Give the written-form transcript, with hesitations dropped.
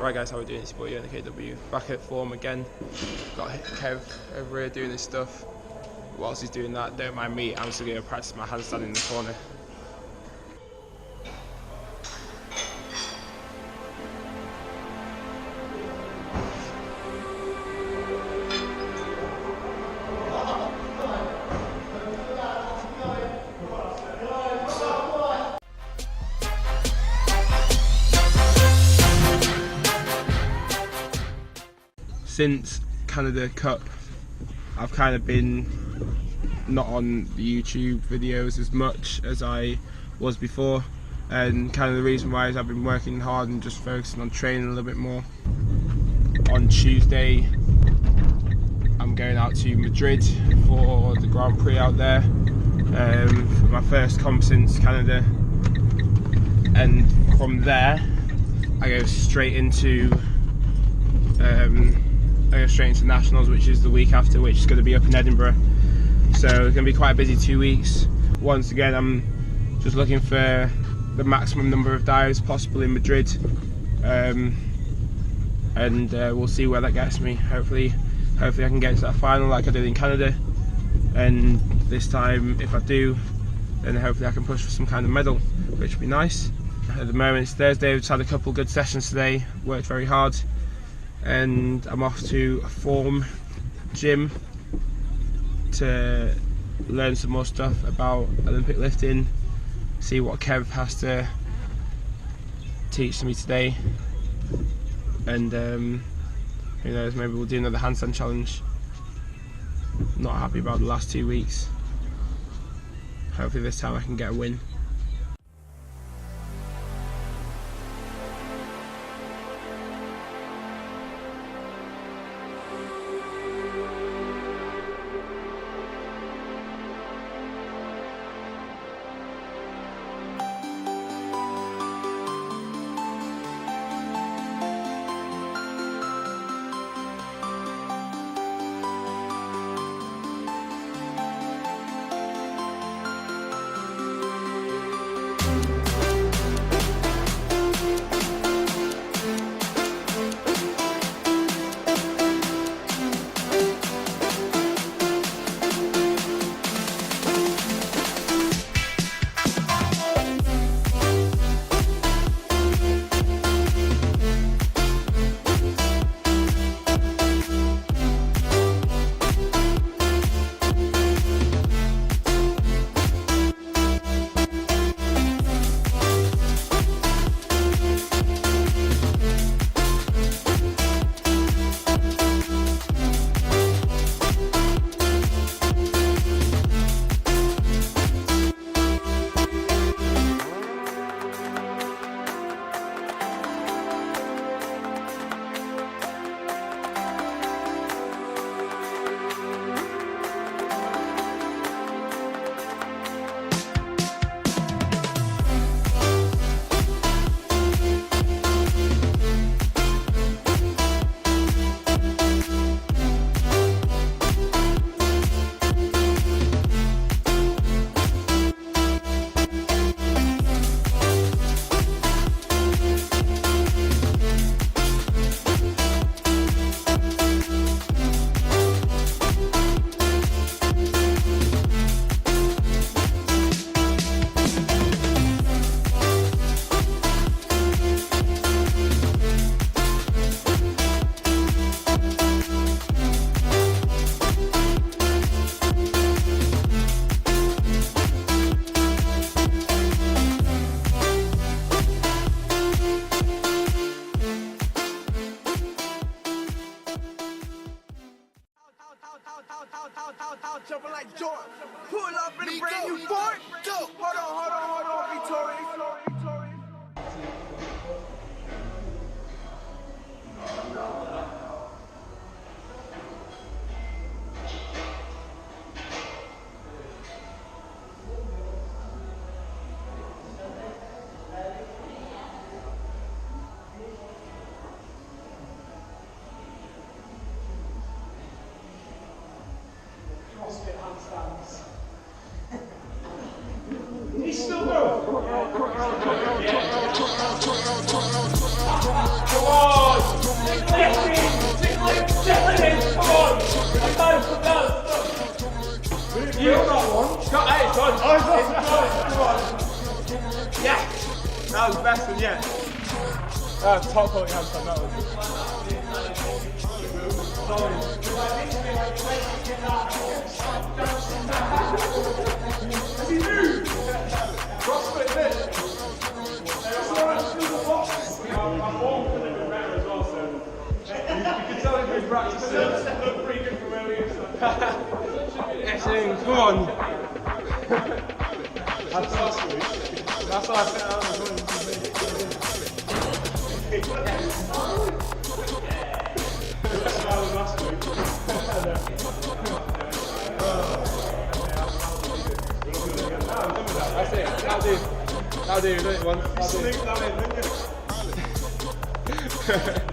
Right guys, how are we doing? It's your boy Yona KW, back at form again. Got Kev over here doing his stuff. Whilst he's doing that, don't mind me, I'm still going to practice my handstand in the corner. Since Canada Cup, I've kind of been not on the YouTube videos as much as I was before, and kind of the reason why is I've been working hard and just focusing on training a little bit more. On Tuesday I'm going out to Madrid for the Grand Prix out there, for my first comp since Canada, and from there I go straight into nationals, which is the week after, which is going to be up in Edinburgh. So it's going to be quite a busy 2 weeks. Once again, I'm just looking for the maximum number of dives possible in Madrid, and we'll see where that gets me. Hopefully I can get to that final like I did in Canada, and this time if I do, then hopefully I can push for some kind of medal, which would be nice. At the moment it's Thursday, we've had a couple good sessions today, worked very hard, and I'm off to a form gym to learn some more stuff about Olympic lifting, see what Kev has to teach me today, and who knows, maybe we'll do another handstand challenge. Not happy about the last 2 weeks. Hopefully this time I can get a win. Jumping like Jordan. Pull up in a brand new Ford. Go. Hold on, Victoria. He's still there. on! Come on! Yeah! That was the best one yet. Top quality handstand, that was. Excellent, come on. That's what I set out. That's it, that'll do. That'll do, you've done it once.